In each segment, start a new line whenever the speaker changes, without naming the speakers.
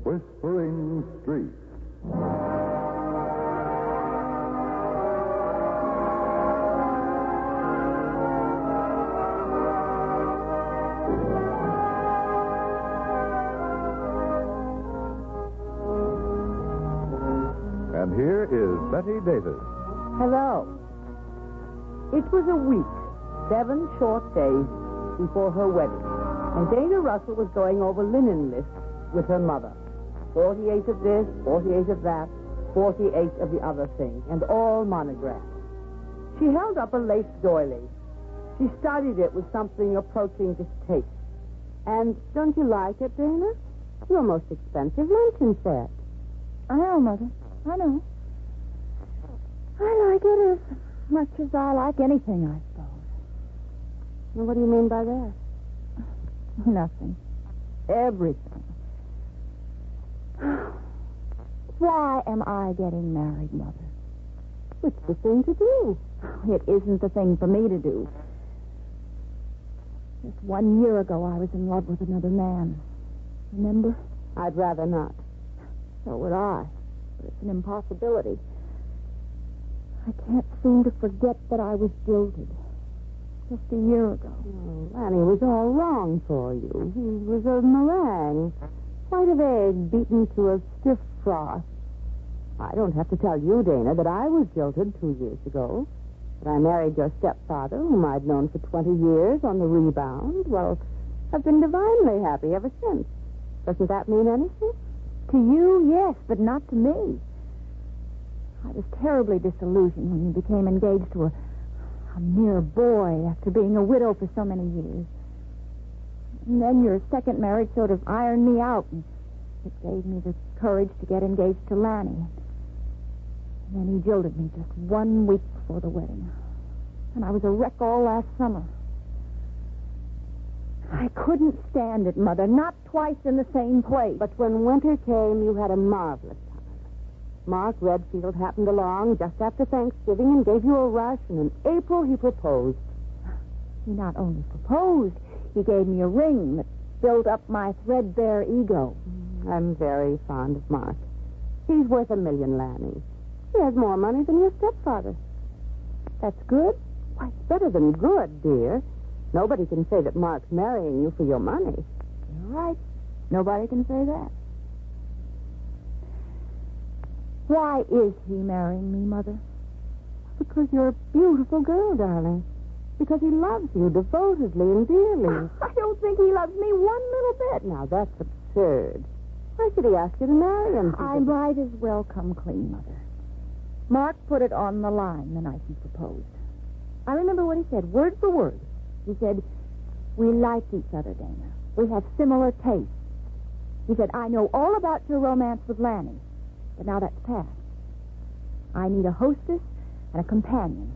Whispering Street. And here is Betty Davis.
Hello. It was a week, 7 short days before her wedding, and Dana Russell was going over linen lists with her mother. 48 of this, 48 of that, 48 of the other thing, and all monographed. She held up a lace doily. She studied it with something approaching distaste. And don't you like it, Dana? Your most expensive luncheon set.
I know, Mother. I know. I like it as much as I like anything, I suppose.
Well, what do you mean by that?
Nothing. Everything. Why am I getting married, Mother?
It's the thing to do.
It isn't the thing for me to do. Just 1 year ago, I was in love with another man. Remember?
I'd rather not.
So would I. But it's an impossibility. I can't seem to forget that I was jilted. Just a year ago.
Oh, Lanny was all wrong for you. He was a meringue. White of egg beaten to a stiff froth. I don't have to tell you, Dana, that I was jilted 2 years ago. That I married your stepfather, whom I'd known for 20 years on the rebound. Well, I've been divinely happy ever since. Doesn't that mean anything?
To you, yes, but not to me. I was terribly disillusioned when you became engaged to a mere boy after being a widow for so many years. And then your second marriage sort of ironed me out, and it gave me the courage to get engaged to Lanny. And then he jilted me just 1 week before the wedding. And I was a wreck all last summer. I couldn't stand it, Mother, not twice in the same place.
But when winter came, you had a marvelous time. Mark Redfield happened along just after Thanksgiving and gave you a rush, and in April he proposed.
He not only proposed, he gave me a ring that built up my threadbare ego.
I'm very fond of Mark. He's worth $1 million, Lanny. He has more money than your stepfather.
That's good?
Why, it's better than good, dear. Nobody can say that Mark's marrying you for your money.
You're right. Nobody can say that. Why is he marrying me, Mother?
Because you're a beautiful girl, darling. Because he loves you devotedly and dearly.
I don't think he loves me one little bit.
Now, that's absurd. Why should he ask you to marry him?
I might as well come clean, Mother. Mark put it on the line the night he proposed. I remember what he said, word for word. He said, "We like each other, Dana. We have similar tastes." He said, "I know all about your romance with Lanny, but now that's past. I need a hostess and a companion.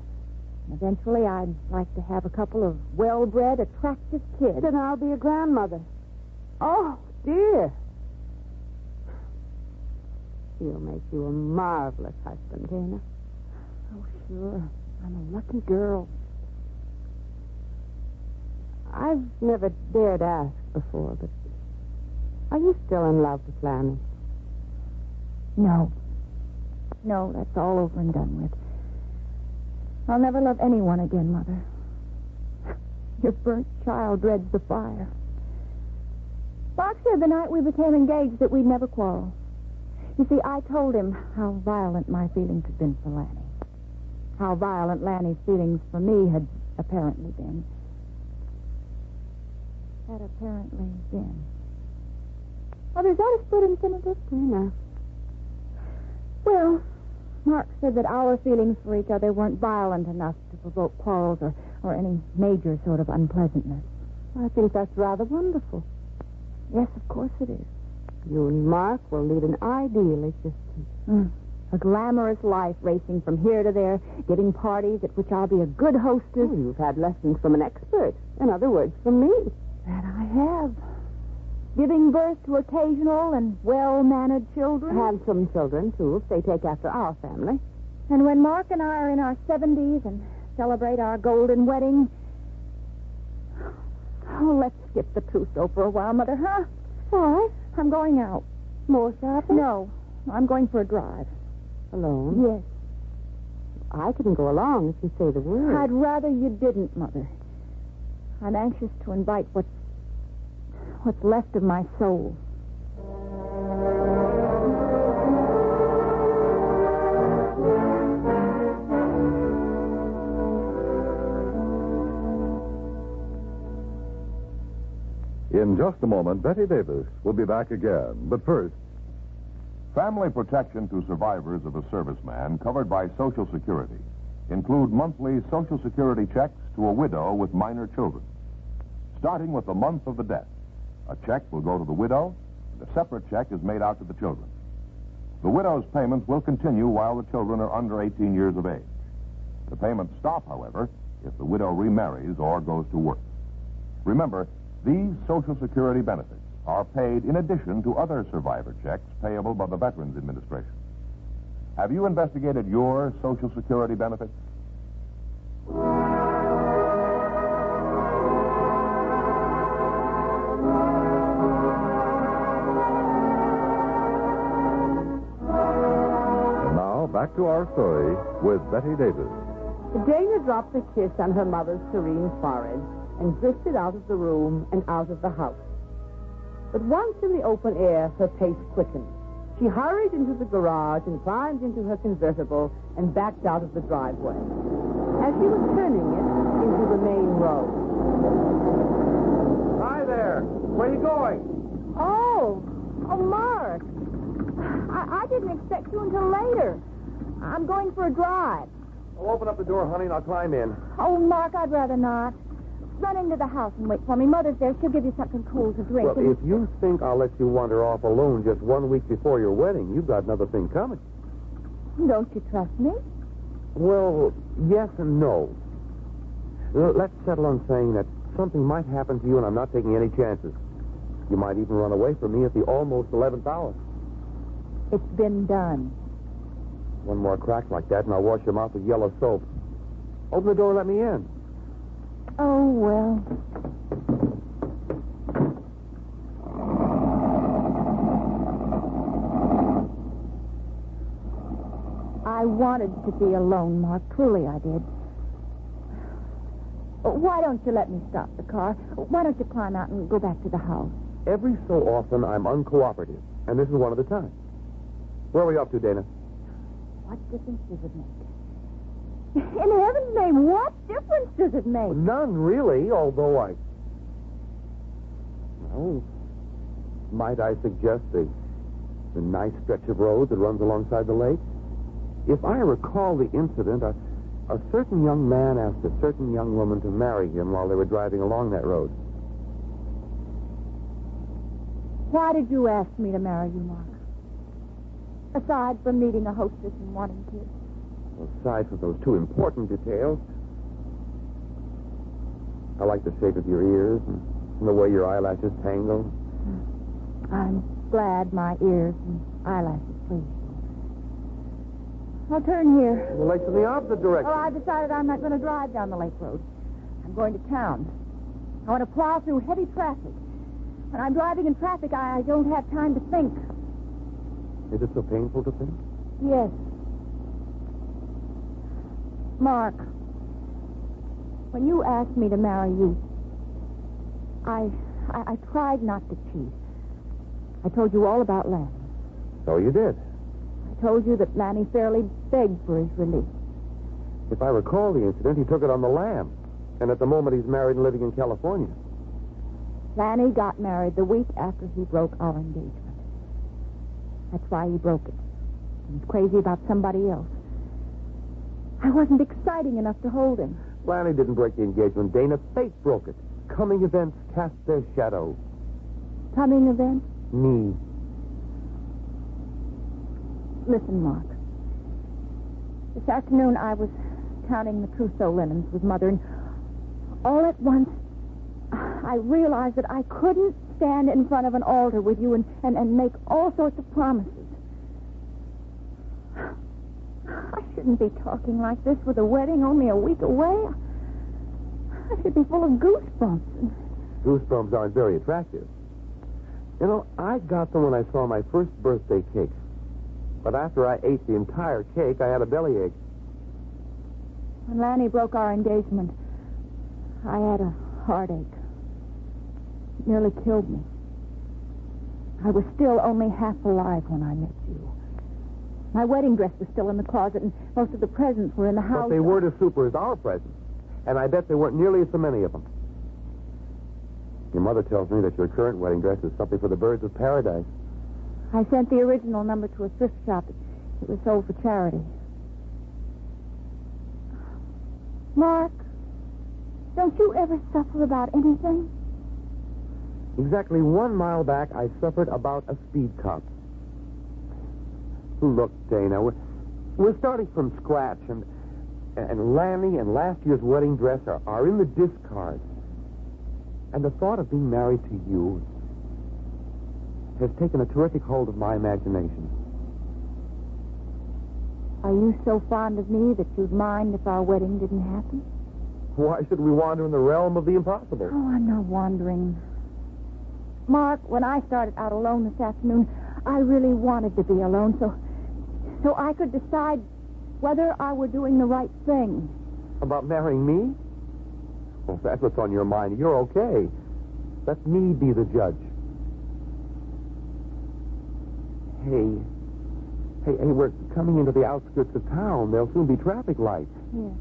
And eventually I'd like to have a couple of well-bred, attractive kids."
Then I'll be a grandmother. Oh, dear. He'll make you a marvelous husband, Dana.
Oh, sure. I'm a lucky girl.
I've never dared ask before, but are you still in love with Lanny?
No. No, that's all over and done with. I'll never love anyone again, Mother. Your burnt child dreads the fire. Mark said the night we became engaged that we'd never quarrel. You see, I told him how violent my feelings had been for Lanny. How violent Lanny's feelings for me had apparently been. Had apparently been. Mother, is that a split infinitive?
No.
Well, Mark said that our feelings for each other weren't violent enough to provoke quarrels or any major sort of unpleasantness.
I think that's rather wonderful.
Yes, of course it is.
You and Mark will lead an ideal existence.
A glamorous life racing from here to there, giving parties at which I'll be a good hostess.
Oh, you've had lessons from an expert. In other words, from me.
That I have. Giving birth to occasional and well-mannered children.
Handsome children, too, if they take after our family.
And when Mark and I are in our 70s and celebrate our golden wedding... Oh, let's skip the trousseau for a while, Mother, huh? Why? I'm going out.
More shopping?
No, I'm going for a drive.
Alone?
Yes.
I couldn't go along if you say the word.
I'd rather you didn't, Mother. I'm anxious to invite what's left of my soul.
In just a moment, Betty Davis will be back again. But first,
Family protection to survivors of a serviceman covered by Social Security include monthly Social Security checks to a widow with minor children. Starting with the month of the death, a check will go to the widow, and a separate check is made out to the children. The widow's payments will continue while the children are under 18 years of age. The payments stop, however, if the widow remarries or goes to work. Remember, these Social Security benefits are paid in addition to other survivor checks payable by the Veterans Administration. Have you investigated your Social Security benefits?
and now back to our story with Betty Davis.
Dana dropped a kiss on her mother's serene forehead and drifted out of the room and out of the house. But once in the open air, her pace quickened. She hurried into the garage and climbed into her convertible and backed out of the driveway. As she was turning it into the main road.
Hi there. Where are you going?
Oh, Mark. I didn't expect you until later. I'm going for a drive.
Well, open up the door, honey, and I'll climb in.
Oh, Mark, I'd rather not. Run into the house and wait for me. Mother's there. She'll give you something cool to drink.
Well, if you think I'll let you wander off alone just 1 week before your wedding, you've got another thing coming.
Don't you trust me?
Well, yes and no. Let's settle on saying that something might happen to you and I'm not taking any chances. You might even run away from me at the almost 11th hour.
It's been done.
One more crack like that and I'll wash your mouth with yellow soap. Open the door and let me in.
Oh, well. I wanted to be alone, Mark. Truly, I did. Why don't you let me stop the car? Why don't you climb out and go back to the house?
Every so often I'm uncooperative, and this is one of the times. Where are we off to, Dana?
What difference does it make? In heaven's name, what difference does it make?
None, really, although I... Well, might I suggest the nice stretch of road that runs alongside the lake? If I recall the incident, a certain young man asked a certain young woman to marry him while they were driving along that road.
Why did you ask me to marry you, Mark? Aside from needing a hostess and wanting kids.
Aside from those two important details, I like the shape of your ears and the way your eyelashes tangle.
I'm glad my ears and eyelashes please. I'll turn here.
The lake's in the opposite direction.
Well, I've decided I'm not going to drive down the lake road. I'm going to town. I want to plow through heavy traffic. When I'm driving in traffic, I don't have time to think.
Is it so painful to think?
Yes. Mark, when you asked me to marry you, I tried not to cheat. I told you all about Lanny.
So you did.
I told you that Lanny fairly begged for his release.
If I recall the incident, he took it on the lam. And at the moment, he's married and living in California.
Lanny got married the week after he broke our engagement. That's why he broke it. He's crazy about somebody else. I wasn't exciting enough to hold him.
Lanny didn't break the engagement, Dana. Fate broke it. Coming events cast their shadow.
Coming events?
Me.
Listen, Mark. This afternoon I was counting the trousseau linens with Mother, and all at once I realized that I couldn't stand in front of an altar with you and make all sorts of promises. I shouldn't be talking like this with a wedding only a week away. I should be full of goosebumps.
Goosebumps aren't very attractive. You know, I got them when I saw my first birthday cake. But after I ate the entire cake, I had a bellyache.
When Lanny broke our engagement, I had a heartache. It nearly killed me. I was still only half alive when I met you. My wedding dress was still in the closet, and most of the presents were in the house.
But they weren't as super as our presents. And I bet there weren't nearly so many of them. Your mother tells me that your current wedding dress is something for the birds of paradise.
I sent the original number to a thrift shop. It was sold for charity. Mark, don't you ever suffer about anything?
Exactly 1 mile back, I suffered about a speed cop. Look, Dana, we're starting from scratch, and Lanny and last year's wedding dress are in the discard. And the thought of being married to you has taken a terrific hold of my imagination.
Are you so fond of me that you'd mind if our wedding didn't happen?
Why should we wander in the realm of the impossible?
Oh, I'm not wandering. Mark, when I started out alone this afternoon, I really wanted to be alone so I could decide whether I were doing the right thing.
About marrying me? Well, if that's what's on your mind, you're okay. Let me be the judge. Hey, we're coming into the outskirts of town. There'll soon be traffic lights.
Yes.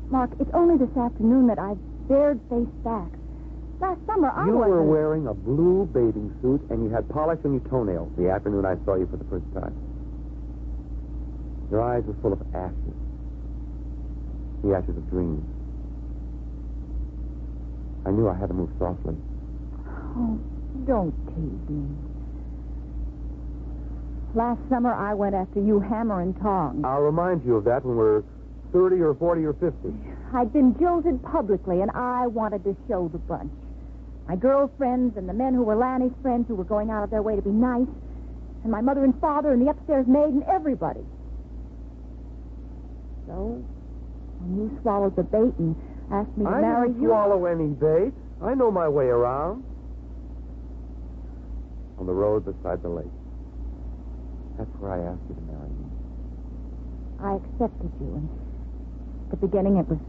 Mark, it's only this afternoon that I've dared face facts. Last summer, I
You
wasn't.
were wearing a blue bathing suit, and you had polish on your toenails the afternoon I saw you for the first time. Your eyes were full of ashes. The ashes of dreams. I knew I had to move softly.
Oh, don't tease me. Last summer, I went after you hammer and tongs.
I'll remind you of that when we're 30 or 40 or 50.
I'd been jilted publicly, and I wanted to show the bunch. My girlfriends and the men who were Lanny's friends who were going out of their way to be nice, and my mother and father and the upstairs maid and everybody. So, when you swallowed the bait and asked me to marry
I didn't
you...
swallow any bait. I know my way around. On the road beside the lake. That's where I asked you to marry me.
I accepted you, and at the beginning it was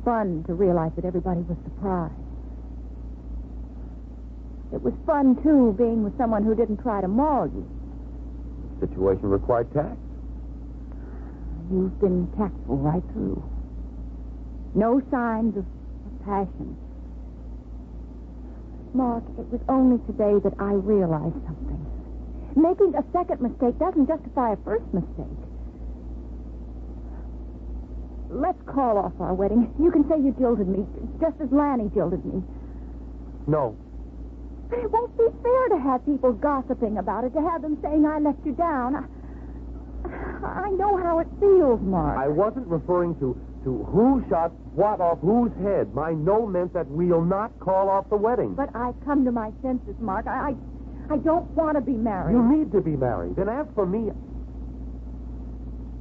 fun to realize that everybody was surprised. It was fun, too, being with someone who didn't try to maul you.
The situation required tact.
You've been tactful right through. No signs of passion. Mark, it was only today that I realized something. Making a second mistake doesn't justify a first mistake. Let's call off our wedding. You can say you jilted me, just as Lanny jilted me.
No.
But it won't be fair to have people gossiping about it, to have them saying I let you down. I know how it feels, Mark.
I wasn't referring to who shot what off whose head. My no meant that we'll not call off the wedding.
But I've come to my senses, Mark. I don't want to be married.
You need to be married. And as for me...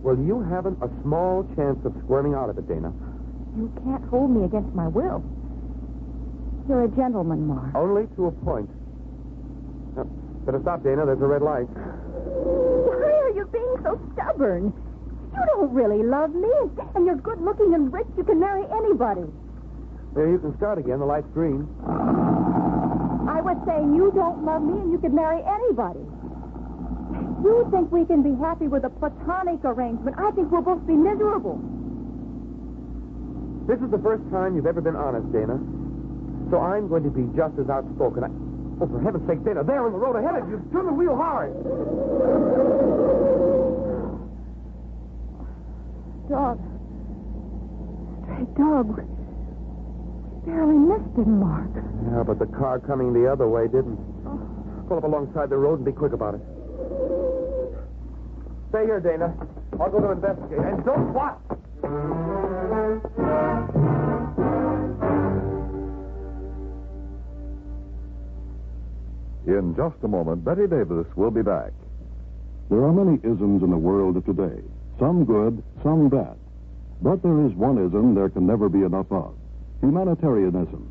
Well, you haven't a small chance of squirming out of it, Dana.
You can't hold me against my will. You're a gentleman, Mark.
Only to a point. Now, better stop, Dana. There's a red light.
Why are you being so stubborn? You don't really love me, and you're good-looking and rich. You can marry anybody.
There, you can start again. The light's green.
I was saying you don't love me, and you could marry anybody. You think we can be happy with a platonic arrangement. I think we'll both be miserable.
This is the first time you've ever been honest, Dana. So I'm going to be just as outspoken. Oh, for heaven's sake, Dana, there in the road ahead of you. Turn the wheel hard.
Dog. Stray dog. We barely missed it, Mark.
Yeah, but the car coming the other way didn't. Pull up alongside the road and be quick about it. Stay here, Dana. I'll go to investigate. And don't watch.
In just a moment, Betty Davis will be back.
There are many isms in the world of today. Some good, some bad. But there is one ism there can never be enough of. Humanitarianism.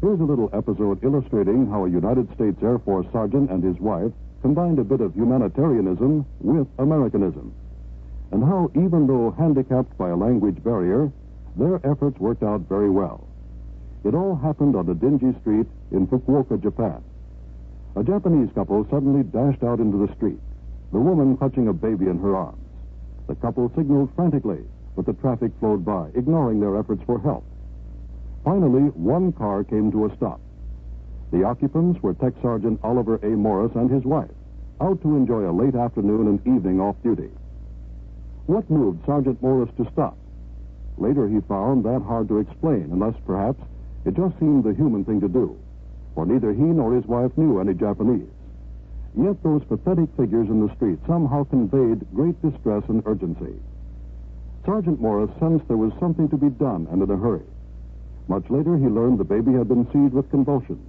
Here's a little episode illustrating how a United States Air Force sergeant and his wife combined a bit of humanitarianism with Americanism, and how, even though handicapped by a language barrier, their efforts worked out very well. It all happened on a dingy street in Fukuoka, Japan. A Japanese couple suddenly dashed out into the street, the woman clutching a baby in her arms. The couple signaled frantically, but the traffic flowed by, ignoring their efforts for help. Finally, one car came to a stop. The occupants were Tech Sergeant Oliver A. Morris and his wife, out to enjoy a late afternoon and evening off duty. What moved Sergeant Morris to stop? Later he found that hard to explain, unless perhaps it just seemed the human thing to do, for neither he nor his wife knew any Japanese. Yet those pathetic figures in the street somehow conveyed great distress and urgency. Sergeant Morris sensed there was something to be done and in a hurry. Much later, he learned the baby had been seized with convulsions.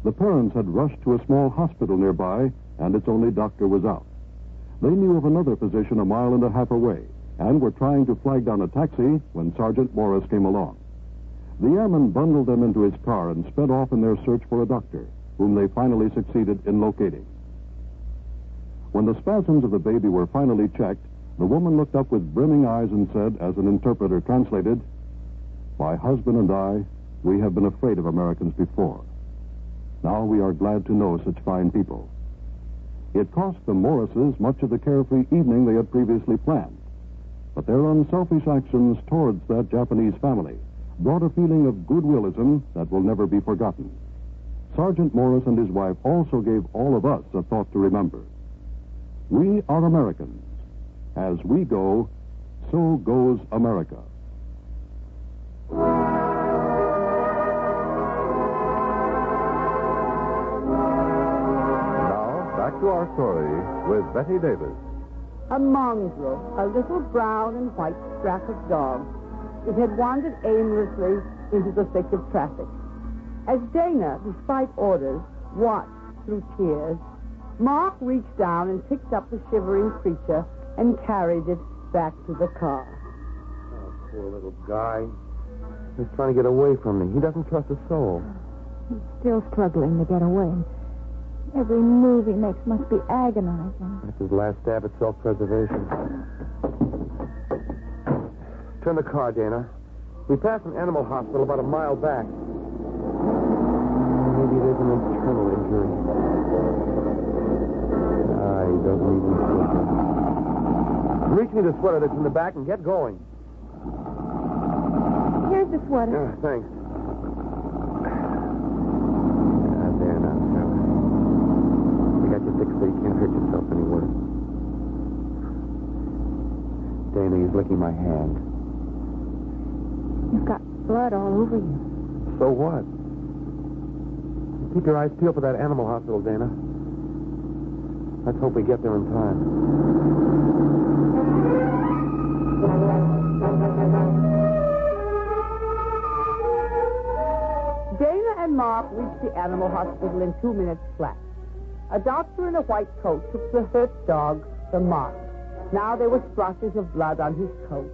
The parents had rushed to a small hospital nearby, and its only doctor was out. They knew of another physician a mile and a half away, and were trying to flag down a taxi when Sergeant Morris came along. The airman bundled them into his car and sped off in their search for a doctor, whom they finally succeeded in locating. When the spasms of the baby were finally checked, the woman looked up with brimming eyes and said, as an interpreter translated, "My husband and I, we have been afraid of Americans before. Now we are glad to know such fine people." It cost the Morrises much of the carefree evening they had previously planned, but their unselfish actions towards that Japanese family brought a feeling of goodwillism that will never be forgotten. Sergeant Morris and his wife also gave all of us a thought to remember. We are Americans. As we go, so goes America.
Now, back to our story with Betty Davis.
A mongrel, a little brown and white scrap of dog. It had wandered aimlessly into the thick of traffic. As Dana, despite orders, watched through tears, Mark reached down and picked up the shivering creature and carried it back to the car.
Oh, poor little guy. He's trying to get away from me. He doesn't trust a soul.
He's still struggling to get away. Every move he makes must be agonizing.
That's his last stab at self-preservation. Turn the car, Dana. We passed an animal hospital about a mile back. Maybe it is an internal injury. He doesn't even sleep. Reach me the sweater that's in the back and get going.
Here's the sweater.
Yeah, thanks. There now, Sarah. You got your fix so you can't hurt yourself any worse. Dana, he's licking my hand.
You've got blood all over you.
So what? Keep your eyes peeled for that animal hospital, Dana. Let's hope we get there in time.
Dana and Mark reached the animal hospital in 2 minutes flat. A doctor in a white coat took the hurt dog from Mark. Now there were splotches of blood on his coat.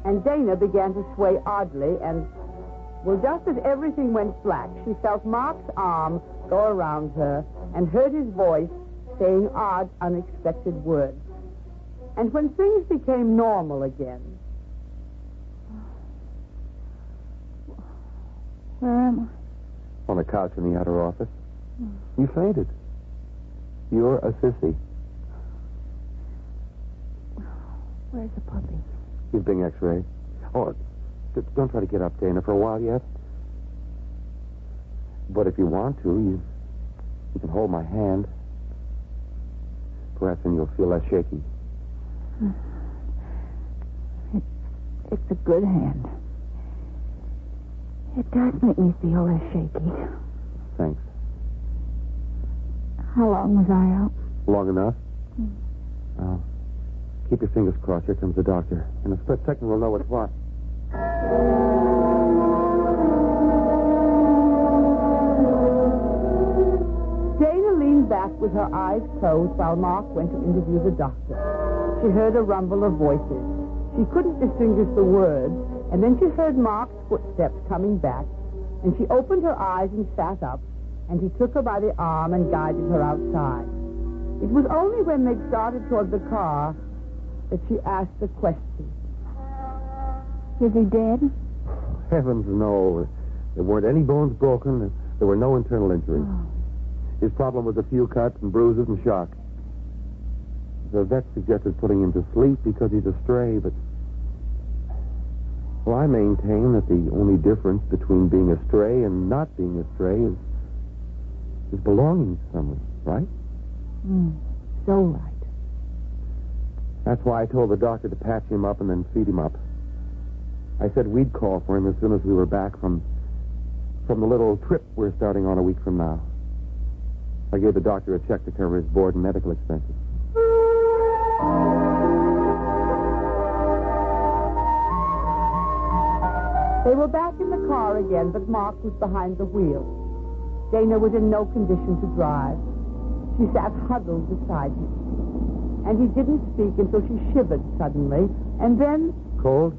And Dana began to sway oddly and, well, just as everything went black, she felt Mark's arm go around her and heard his voice saying odd, unexpected words. And when things became normal again...
Where am I?
On the couch in the outer office. You fainted. You're a sissy.
Where's the puppy?
He's being x-rayed. Oh, don't try to get up, Dana, for a while yet. But if you want to, you can hold my hand. Perhaps then you'll feel less shaky.
It's a good hand. It does make me feel less shaky.
Thanks.
How long was I out?
Long enough? Now, keep your fingers crossed. Here comes the doctor. In a split second, we'll know what's what.
Dana leaned back with her eyes closed while Mark went to interview the doctor. She heard a rumble of voices. She couldn't distinguish the words, and then she heard Mark's footsteps coming back, and she opened her eyes and sat up, and he took her by the arm and guided her outside. It was only when they started toward the car that she asked the question.
Is he dead?
Heavens, no. There weren't any bones broken. There were no internal injuries.
Oh.
His problem was a few cuts and bruises and shock. The vet suggested putting him to sleep because he's a stray, but... Well, I maintain that the only difference between being a stray and not being a stray is belonging to someone, right?
So right.
That's why I told the doctor to patch him up and then feed him up. I said we'd call for him as soon as we were back from the little trip we're starting on a week from now. I gave the doctor a check to cover his board and medical expenses.
They were back in the car again, but Mark was behind the wheel. Dana was in no condition to drive. She sat huddled beside him. And he didn't speak until she shivered suddenly, and then...
Cold?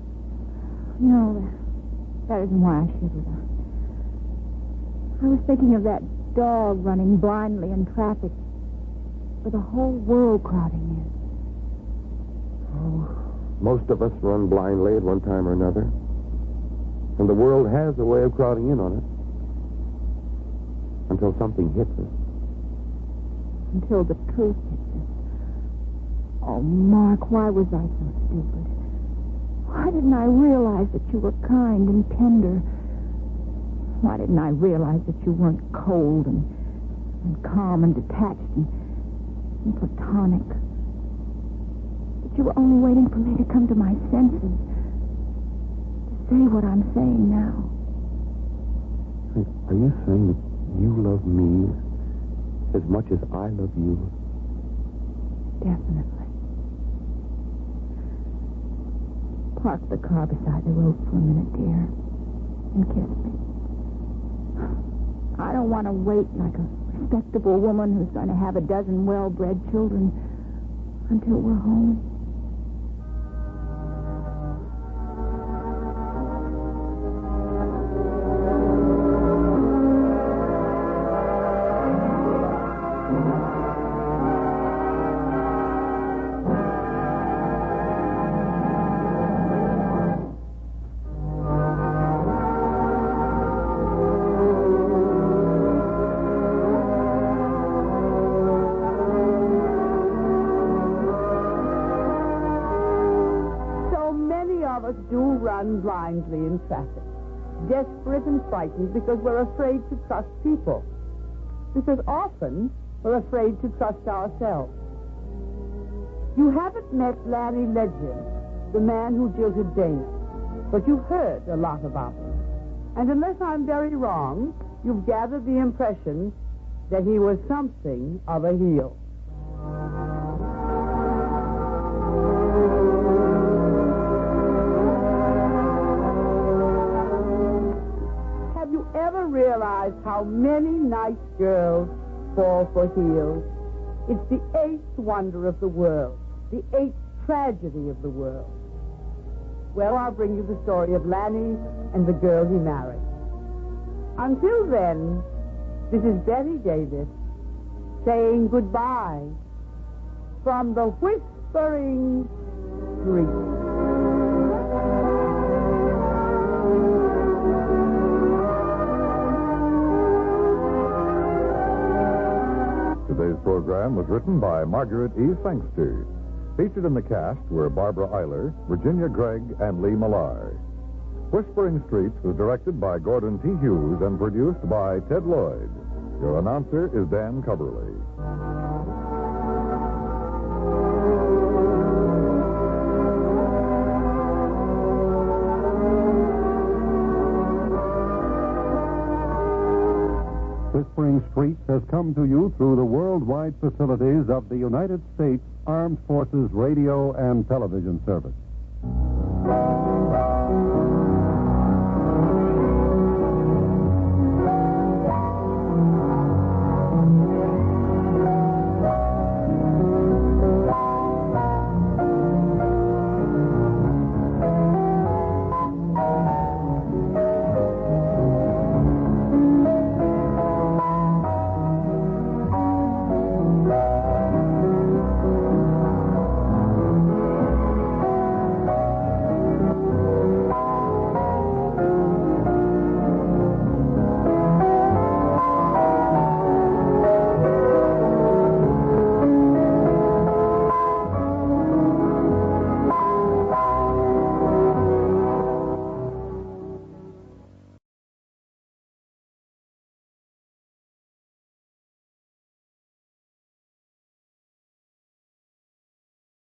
No, that isn't why I shivered. I was thinking of that dog running blindly in traffic with the whole world crowding in.
Oh, most of us run blindly at one time or another. And the world has a way of crowding in on us. Until something hits us.
Until the truth hits us. Oh, Mark, why was I so stupid? Why didn't I realize that you were kind and tender? Why didn't I realize that you weren't cold and calm and detached and platonic? That you were only waiting for me to come to my senses. To say what I'm saying now.
Are you saying that you love me as much as I love you?
Definitely. Park the car beside the road for a minute, dear, and kiss me. I don't want to wait like a respectable woman who's going to have a dozen well-bred children until we're home.
Blindly in traffic, desperate and frightened because we're afraid to trust people. Because often we're afraid to trust ourselves. You haven't met Larry Ledger, the man who jilted Dana, but you've heard a lot about him. And unless I'm very wrong, you've gathered the impression that he was something of a heel. Realize how many nice girls fall for heels. It's the eighth wonder of the world, the eighth tragedy of the world. Well, I'll bring you the story of Lanny and the girl he married. Until then, this is Betty Davis saying goodbye from the Whispering Street.
Today's program was written by Margaret E. Sangster. Featured in the cast were Barbara Eiler, Virginia Gregg, and Lee Millar. Whispering Streets was directed by Gordon T. Hughes and produced by Ted Lloyd. Your announcer is Dan Coverly.
Whispering Streets has come to you through the worldwide facilities of the United States Armed Forces Radio and Television Service.